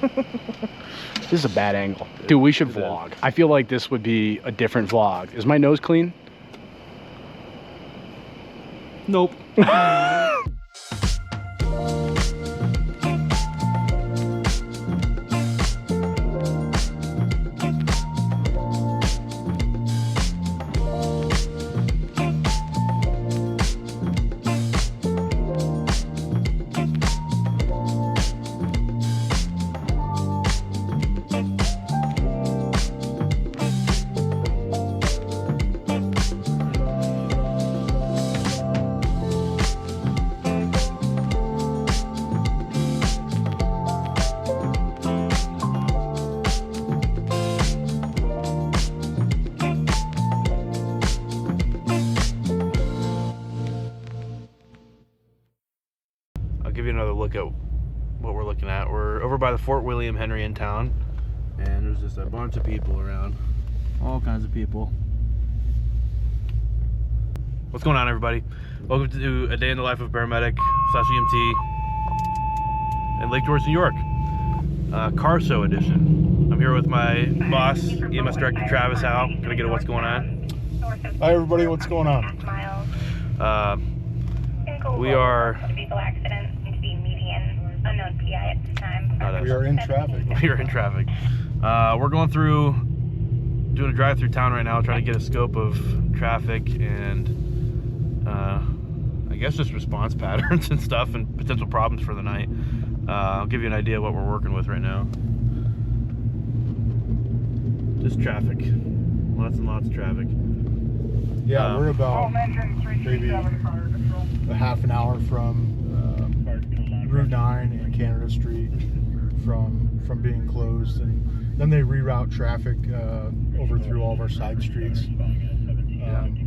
This is a bad angle. Dude, we should vlog. I feel like this would be a different vlog. Is my nose clean? Nope. Give you another look at what we're looking at. We're over by the Fort William Henry in town, and there's just a bunch of people around. All kinds of people. What's going on, everybody? Welcome to a day in the life of paramedic / EMT in Lake George, New York. Car show edition. I'm here with my boss, EMS Director Travis Howe. Gonna get at what's going on. Hi everybody, what's going on? We are We are in traffic. We are in traffic. We're going through, doing a drive through town right now, trying to get a scope of traffic and I guess just response patterns and stuff and potential problems for the night. I'll give you an idea of what we're working with right now. Just traffic. Lots and lots of traffic. Yeah, we're about maybe a half an hour from Route 9 and Canada Street from being closed, and then they reroute traffic over through all of our side streets,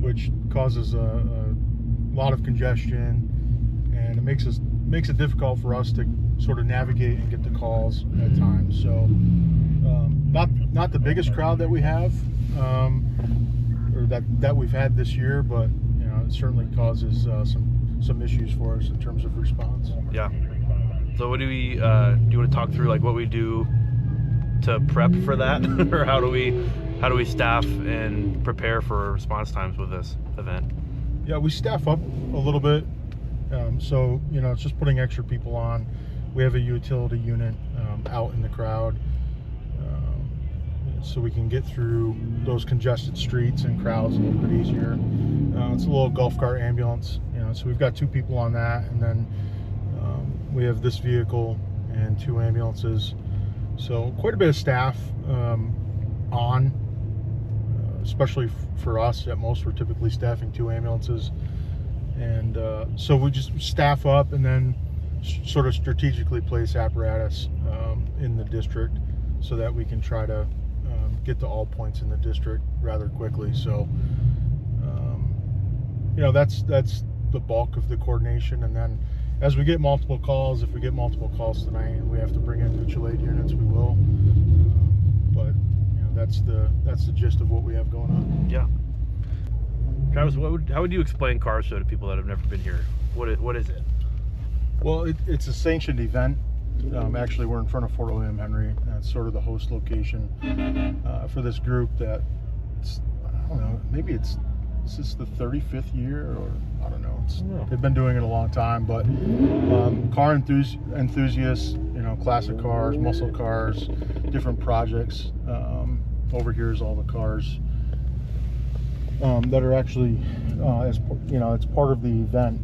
which causes a lot of congestion, and it makes it difficult for us to sort of navigate and get the calls at times. So not the biggest crowd that we have, or that we've had this year, but you know, it certainly causes some issues for us in terms of response. Yeah. So what do we do you want to talk through like what we do to prep for that or how do we staff and prepare for response times with this event? Yeah, we staff up a little bit, so you know, it's just putting extra people on. We have a utility unit out in the crowd, so we can get through those congested streets and crowds a little bit easier. It's a little golf cart ambulance, you know, so we've got 2 people on that, and then we have this vehicle and 2 ambulances. So quite a bit of staff on, especially for us. At most, we're typically staffing 2 ambulances. And so we just staff up and then sort of strategically place apparatus in the district so that we can try to get to all points in the district rather quickly. So you know, that's the bulk of the coordination. And then as we get multiple calls, if we get multiple calls tonight and we have to bring in mutual aid units, we will. But you know, that's the gist of what we have going on. Yeah. Travis, how would you explain car show to people that have never been here? What is it? Well, it's a sanctioned event. Actually, we're in front of Fort William Henry. It's sort of the host location for this group that, I don't know, maybe is this the 35th year, or I don't know. They've been doing it a long time, but car enthusiasts, you know, classic cars, muscle cars, different projects. Over here is all the cars that are actually, as you know, it's part of the event,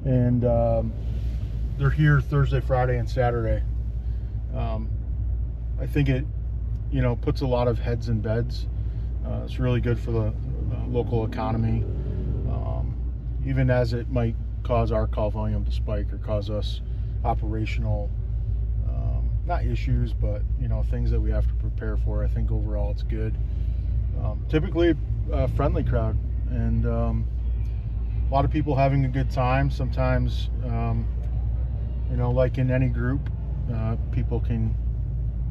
and they're here Thursday, Friday, and Saturday. I think it, you know, puts a lot of heads in beds. It's really good for the local economy, even as it might cause our call volume to spike or cause us operational, not issues, but you know, things that we have to prepare for. I think overall it's good. Typically a friendly crowd, and a lot of people having a good time. Sometimes, you know, like in any group, people can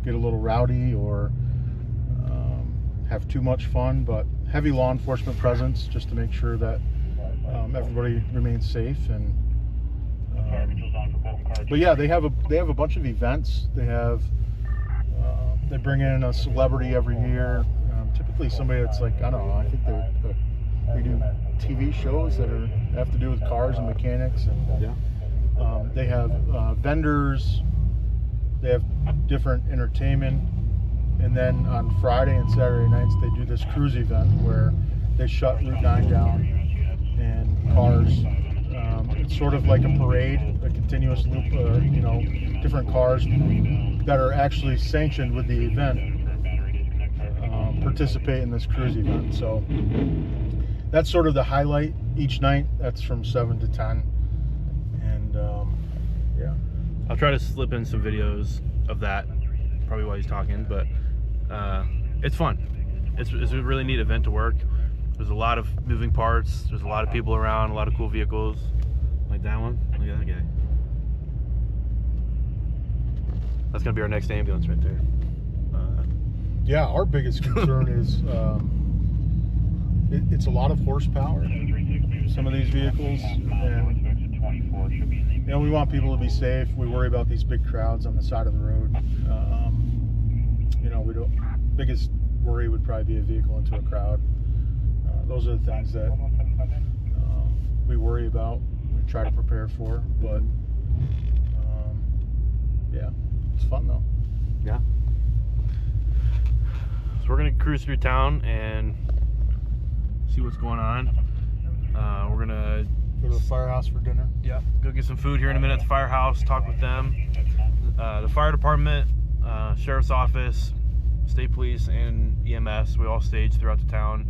get a little rowdy or have too much fun, but heavy law enforcement presence just to make sure that everybody remains safe, and But yeah, they have a bunch of events. They bring in a celebrity every year. Typically somebody that's like, I don't know, I think they do TV shows that have to do with cars and mechanics, and Yeah. they have vendors. They have different entertainment, and then on Friday and Saturday nights they do this cruise event where they shut Route 9 down, and cars. It's sort of like a parade, a continuous loop. Different cars that are actually sanctioned with the event participate in this cruise event. So that's sort of the highlight each night. That's from 7 to 10, and yeah. I'll try to slip in some videos of that, probably while he's talking, but it's fun. It's a really neat event to work. There's a lot of moving parts. There's a lot of people around, a lot of cool vehicles. Like that one. Look at that guy. That's gonna be our next ambulance right there. Yeah, our biggest concern is it's a lot of horsepower, some of these vehicles, and we want people to be safe. We worry about these big crowds on the side of the road. Biggest worry would probably be a vehicle into a crowd. Those are the things that we worry about, we try to prepare for, but yeah, it's fun though. Yeah. So we're gonna cruise through town and see what's going on. We're gonna Go to the firehouse for dinner. Yeah, go get some food here in a minute at the firehouse, talk with them. The fire department, sheriff's office, state police, and EMS, we all stage throughout the town.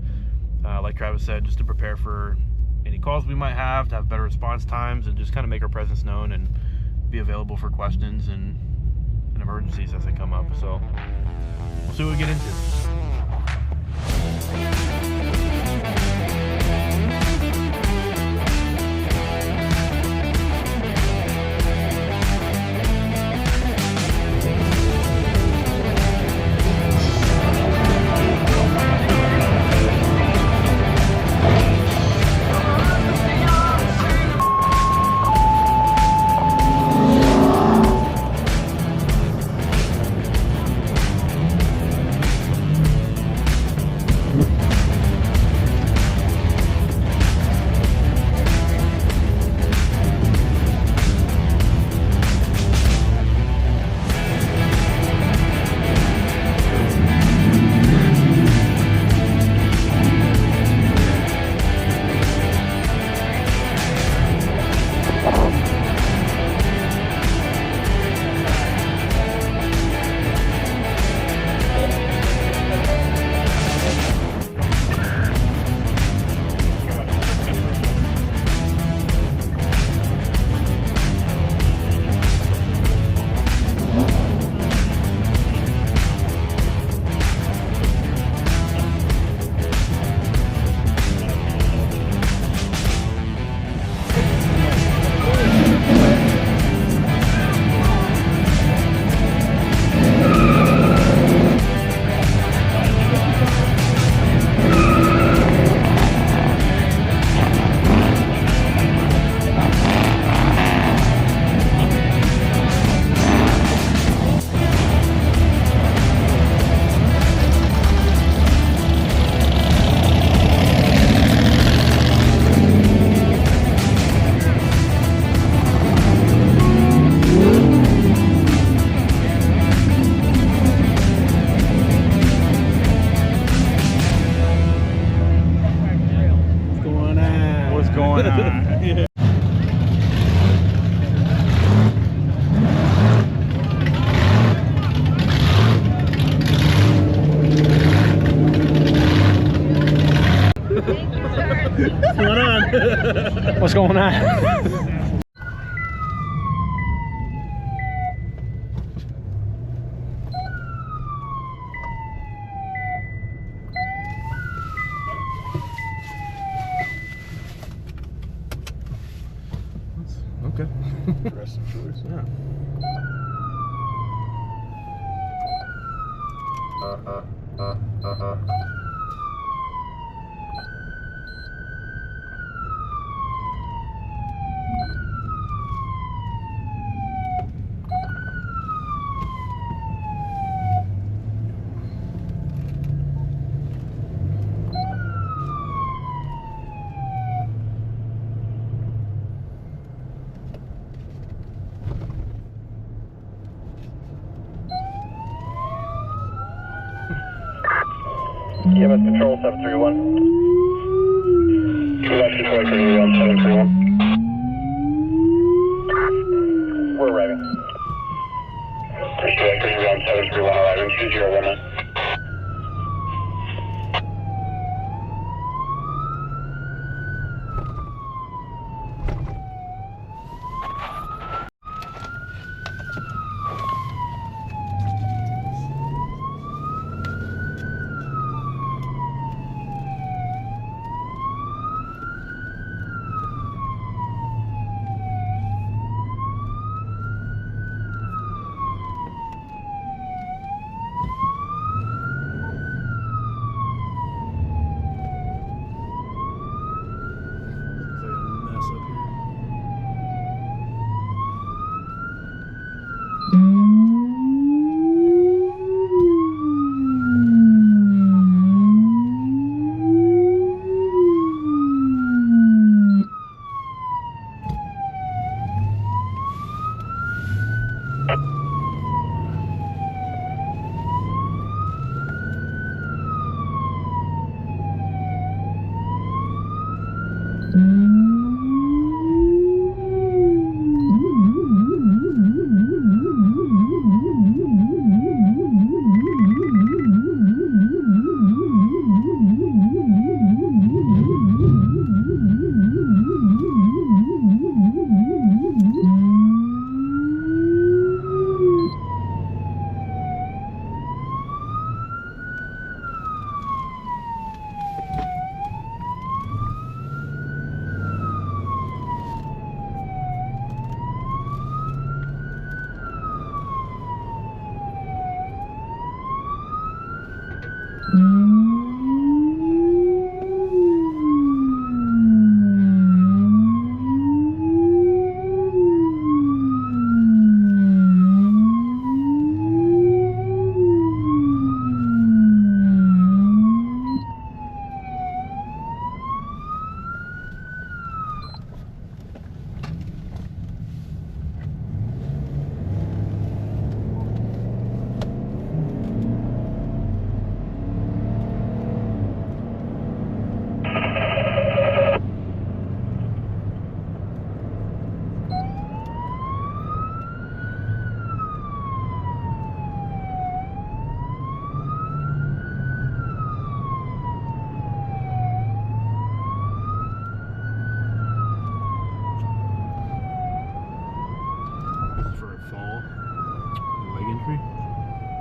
Like Travis said, just to prepare for any calls we might have, to have better response times, and just kind of make our presence known and be available for questions and emergencies as they come up. So we'll see what we get into. What's going on? Okay. Interesting choice. Yeah. EMS Control 731. EMS Control 731. We're arriving. 731 arriving 2019.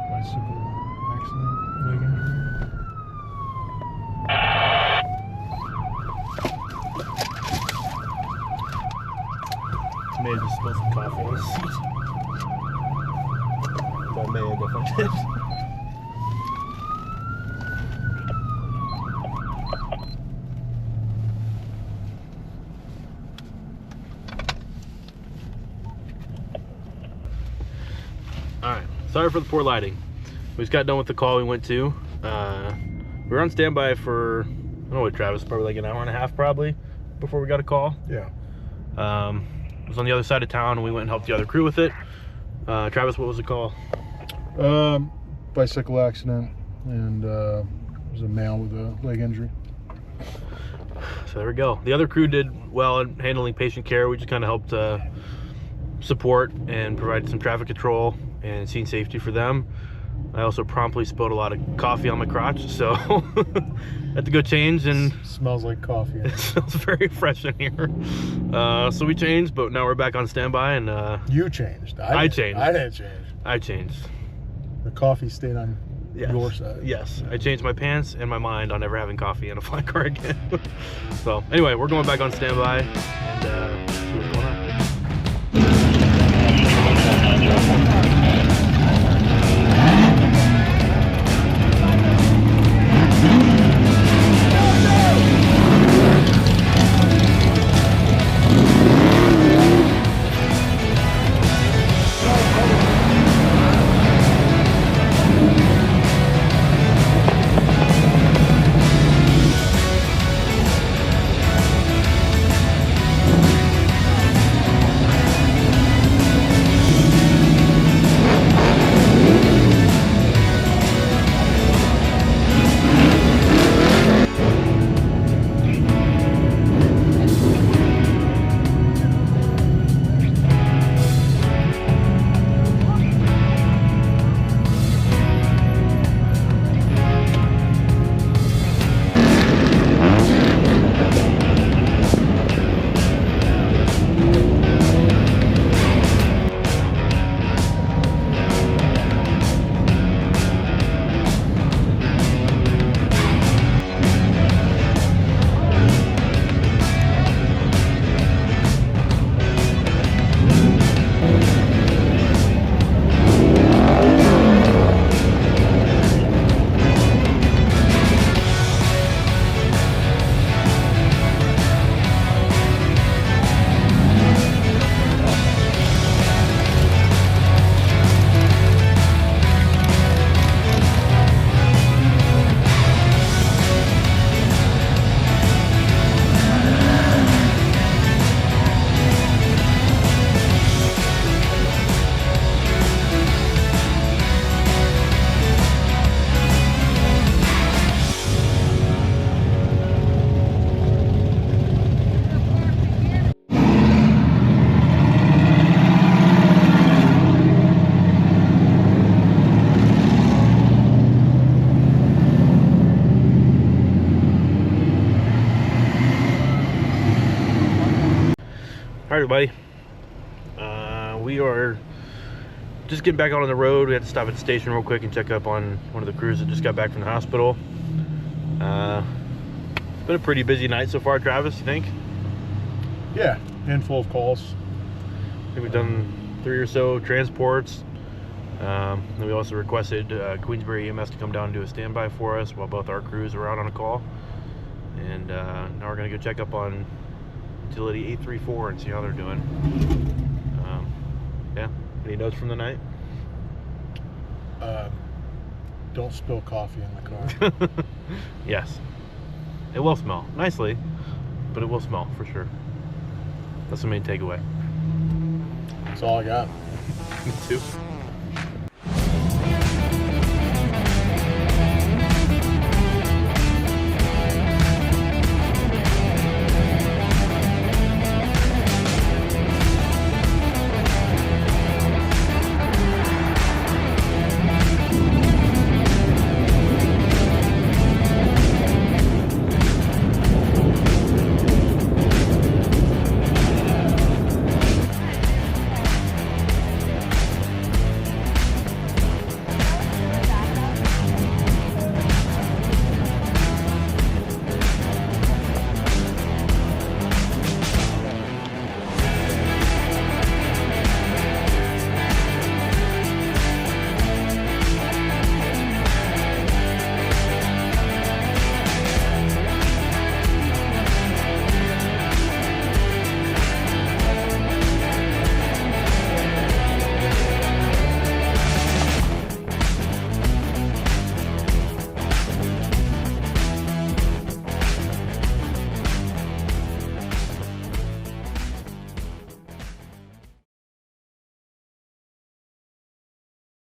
Bicycle accident, leg injury. May have just spilled some coffee on his seat. That may have if I did. Alright, sorry for the poor lighting. We just got done with the call we went to. We were on standby for, I don't know what, Travis, probably like an hour and a half probably before we got a call. Yeah. It was on the other side of town, and we went and helped the other crew with it. Travis, what was the call? Bicycle accident, and it was a male with a leg injury. So there we go. The other crew did well in handling patient care. We just kind of helped support and provide some traffic control and scene safety for them. I also promptly spilled a lot of coffee on my crotch, so had to go change, and Smells like coffee. it smells very fresh in here. So we changed, but now we're back on standby, and You changed. I changed. I didn't change. I changed. The coffee stayed on Yes. your side. Yes, I changed my pants and my mind on never having coffee in a flat car again. So anyway, we're going back on standby and see what's going on. everybody. We are just getting back out on the road. We had to stop at the station real quick and check up on one of the crews that just got back from the hospital. It's been a pretty busy night so far, Travis, you think? Yeah, handful of calls. I think we've done 3 or so transports. Then we also requested Queensbury EMS to come down and do a standby for us while both our crews were out on a call. And now we're going to go check up on utility 834 and see how they're doing. Yeah, any notes from the night? Don't spill coffee in the car. Yes. It will smell nicely, but it will smell for sure. That's the main takeaway. That's all I got. Me too.